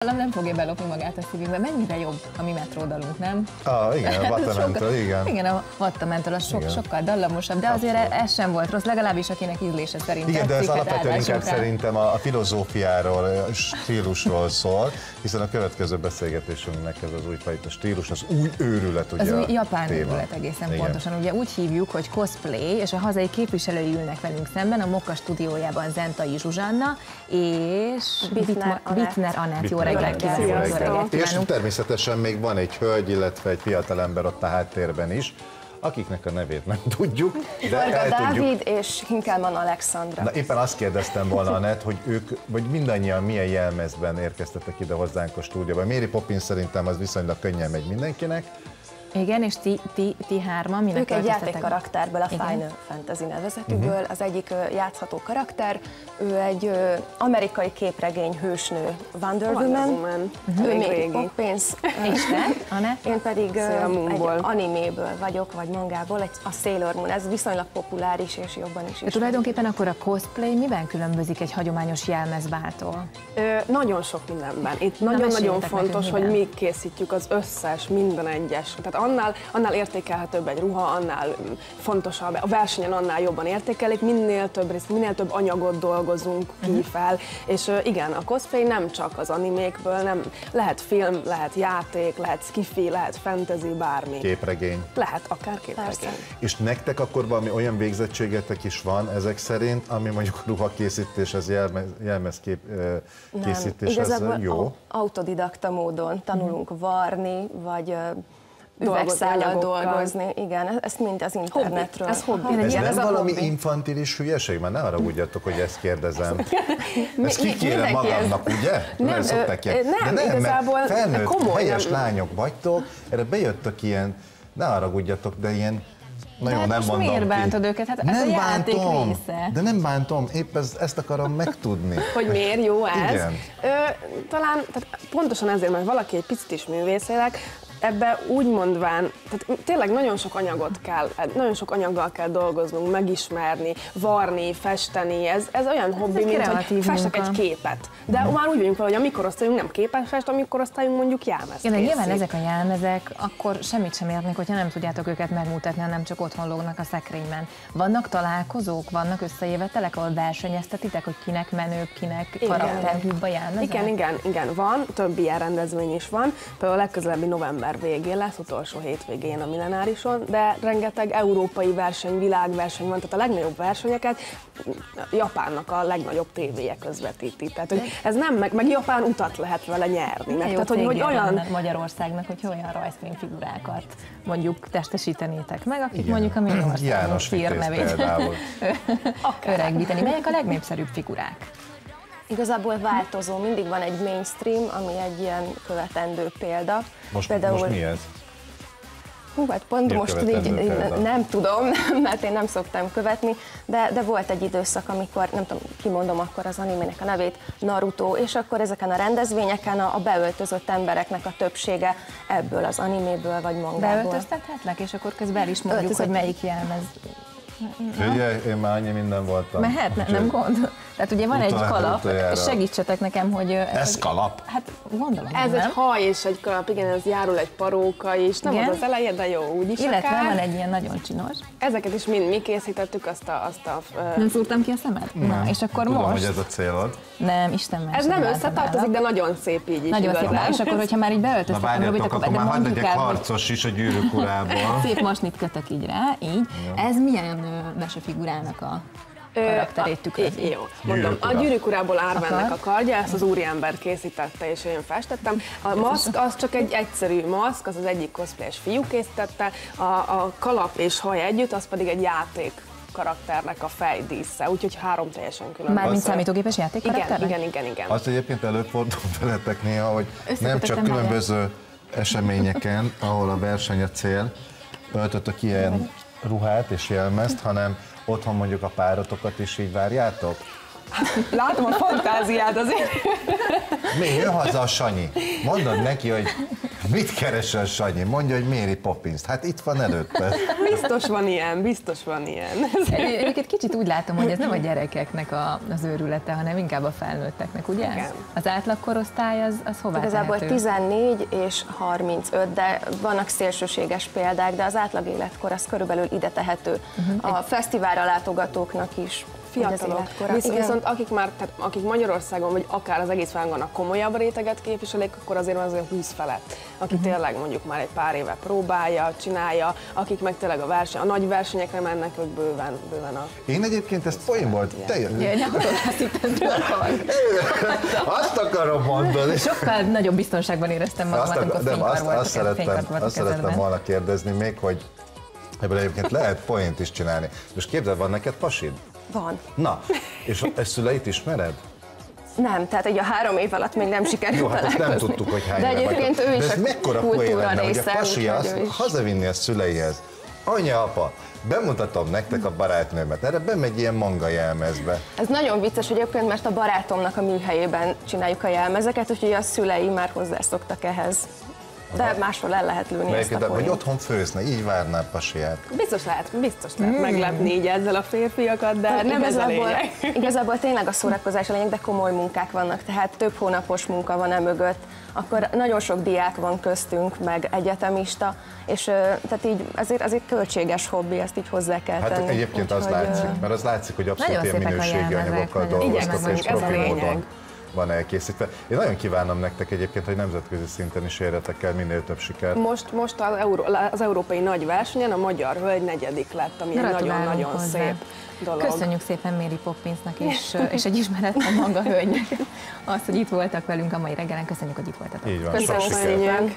Nem fogja belopni magát a szívünkbe. Mennyire jobb a mi metródalunk, nem? Igen, a Vatamental, igen. Igen, a Vatamental az sokkal dallamosabb, de azért ez sem volt rossz, legalábbis akinek ízlése szerint. Igen, de ez alapvetően inkább szerintem a filozófiáról, a stílusról szól, hiszen a következő beszélgetésünknek ez az újfajta stílus, az új őrület, ugye. Az új japán őrület egészen pontosan. Ugye úgy hívjuk, hogy cosplay, és a hazai képviselői ülnek velünk szemben, a Mokka stúdiójában Zentai Zsuzsanna és Bittner Anett. Jó reggelt kívánunk! És természetesen még van egy hölgy, illetve egy fiatalember ott a háttérben is, akiknek a nevét nem tudjuk, de el tudjuk. Dávid és Hinkelmann Alexandra. Na, éppen azt kérdeztem volna, Anett, hogy ők, vagy mindannyian milyen jelmezben érkeztetek ide hozzánk a stúdióba. Mary Poppins szerintem az viszonylag könnyen megy mindenkinek. Igen, és ti hárman minek ők egy játékkarakterből, a Final Fantasy nevezetűből, az egyik játszható karakter, ő egy amerikai képregény hősnő, Wonder Woman, ő még Poppins, én pedig egy animéből vagyok, vagy mangából, a Sailor Moon, ez viszonylag populáris és jobban is ismer. Tulajdonképpen akkor a cosplay miben különbözik egy hagyományos jelmezbáltól? Nagyon sok mindenben. Itt nagyon-nagyon fontos, hogy mi készítjük az összes, minden egyes. Tehát annál értékelhetőbb egy ruha, annál fontosabb, a versenyen annál jobban értékelik, minél több anyagot dolgozunk ki fel, és igen, a cosplay nem csak az animékből, nem, lehet film, lehet játék, lehet skifi, lehet fantasy, bármi. Képregény. Lehet akár képregény. Persze. És nektek akkor valami olyan végzettségetek is van ezek szerint, ami mondjuk ruhakészítés, az jelmezkészítés, az jó? Autodidakta módon tanulunk varni, vagy üvegszállal dolgozni, igen, ezt mind az internetről. Ez hobbi. Ez nem valami infantilis hülyeség? Már ne haragudjatok, hogy ezt kérdezem. Ezt kikérem magamnak, ugye? Nem, igazából felnőtt, helyes lányok vagytok, erre bejöttök ilyen, ne haragudjatok, de ilyen nagyon nem mondom miért bántod őket? Hát ez a játék része. De nem bántom, épp ezt akarom megtudni. Hogy miért jó ez? Igen. Talán pontosan ezért, mert valaki egy picit is művészélek, ebbe úgy mondván, tehát tényleg nagyon sok anyaggal kell dolgoznunk, megismerni, varni, festeni, ez olyan hobbi, mint hogy festek egy képet. De már úgy vagyunk vele, hogy a mi korosztályunk nem képet fest, a mi korosztályunk mondjuk jelmezt készít. Nyilván ezek a jelmezek akkor semmit sem érnek, hogyha nem tudjátok őket megmutatni, hanem csak otthon lógnak a szekrényben. Vannak találkozók, vannak összejövetelek, ahol versenyeztetitek, hogy kinek menőbb, kinek karakterhűbb a jelmezek? Igen, van, több ilyen rendezvény is van, például a legközelebbi november végén lesz, utolsó hétvégén a Millenárison, de rengeteg európai verseny, világverseny van, tehát a legnagyobb versenyeket Japánnak a legnagyobb tévéje közvetíti. Tehát, hogy ez nem, meg Japán utat lehet vele nyerni. Tehát, hogy olyan Magyarországnak, hogyha olyan rajzfilmfigurákat mondjuk testesítenétek meg, akik mondjuk a mi országunk hírnevét öregbíteni. Melyek a legnépszerűbb figurák? Igazából változó, mindig van egy mainstream, ami egy ilyen követendő példa. Most mi ez? Hát pont most így nem tudom, mert én nem szoktam követni, de volt egy időszak, amikor, nem tudom, kimondom akkor az animének a nevét, Naruto, és akkor ezeken a rendezvényeken a beöltözött embereknek a többsége ebből az animéből vagy mangából. Beöltöztethetlek, és akkor közben el is mondjuk, hogy melyik jelmez. Ugye, én már annyi minden voltam. Mehet, nem gond. Tehát ugye van egy kalap, segítsetek nekem, hogy... Ez kalap? Hát gondolom, ez egy haj és egy kalap, igen, ez járul egy paróka is, nem az eleje, de jó, úgyis illetve akár. Van egy ilyen nagyon csinos. Ezeket is mind mi készítettük, azt a Nem szúrtam ki a szemed? Na, és akkor tudom, most... hogy ez a célod. Nem, Isten más. Ez nem összetartozik, de nagyon szép így is. Nagyon szép, és akkor, hogyha már így beöltöztetek, na várjatok, akkor már hadd legyek harcos is a Gyűrűk Urából. Szép masnit kötök így rá, így. Ez milyen mesefigurának a karakterét tükrözi? Jó, mondom, a Gyűrűk Urából Árvennek a kardja, ezt az úriember készítette, és én festettem. A maszk az csak egy egyszerű maszk, az egyik cosplayes fiú készítette, a kalap és haj együtt, az pedig egy játék karakternek a fejdísze, úgyhogy 3 teljesen különböző. Mármint számítógépes játék karakternek? Igen. Azt egyébként előfordul veletek néha, hogy nem csak különböző eseményeken, ahol a verseny a cél, öltötök ilyen ruhát és jelmezt, hanem otthon mondjuk a párotokat is így várjátok? Látom a fantáziát azért. Mi, jön haza a Sanyi. Mondod neki, hogy mit keresel, Sanyi? Mondja, hogy Mary Poppins. Hát itt van előtte. Biztos van ilyen, biztos van ilyen. Egyébként kicsit úgy látom, hogy ez nem a gyerekeknek az őrülete, hanem inkább a felnőtteknek, ugye? Igen. Az átlagkorosztály az hová Igazából tehető? 14 és 35, de vannak szélsőséges példák, de az átlag életkor az körülbelül ide tehető. A fesztiválra látogatóknak is. Fiatalok. Viszont akik Magyarországon, vagy akár az egész világon a komolyabb réteget képviselik, akkor azért van azért 20 felett, aki tényleg mondjuk már egy pár éve próbálja, csinálja, akik meg tényleg a nagy versenyekre mennek, ők bőven a... Én egyébként ezt poénból... Azt akarom mondani. Sokkal nagyobb biztonságban éreztem magamat, amikor fénykar volt. Azt szerettem volna kérdezni még, hogy ebből egyébként lehet poént is csinálni. Most képzeld, van neked pasid? Van. Na, és a szüleit ismered? Nem, tehát egy a 3 év alatt még nem sikerült Jó, hát ezt nem tudtuk, hogy hány de éve egyébként vagytok. ő is de ez a mekkora poén kultúra lenne, hogy része, a pasi azt úgyhogy ő is. hazavinni a szüleihez. Anya, apa, bemutatom nektek a barátnőmet. Erre bemegy ilyen manga jelmezbe. Ez nagyon vicces egyébként, mert a barátomnak a műhelyében csináljuk a jelmezeket, úgyhogy a szülei már hozzászoktak ehhez. De máshol el lehet lőni ezt a Vagy poént. otthon főzne, így várná pasiját. Biztos lehet meglepni így ezzel a férfiakat, de nem ez a lényeg. Igazából tényleg a szórakozás a lényeg, de komoly munkák vannak, tehát több hónapos munka van emögött, akkor nagyon sok diák van köztünk, meg egyetemista, és tehát így azért költséges hobbi, ezt így hozzá kell tenni. Hát egyébként az látszik, mert az látszik, hogy abszolút ilyen minőségi anyagokkal dolgoztak, és profi módon van elkészítve. Én nagyon kívánom nektek egyébként, hogy nemzetközi szinten is érjetek el minél több sikert. Most az európai nagy versenyen a magyar hölgy 4. lett, ami nagyon-nagyon szép dolog. Köszönjük szépen Mary Poppinsnak és egy ismeretlen manga hölgynek azt, hogy itt voltak velünk a mai reggelen. Köszönjük, hogy itt voltatok. Így van, sok sikert. Köszönjük.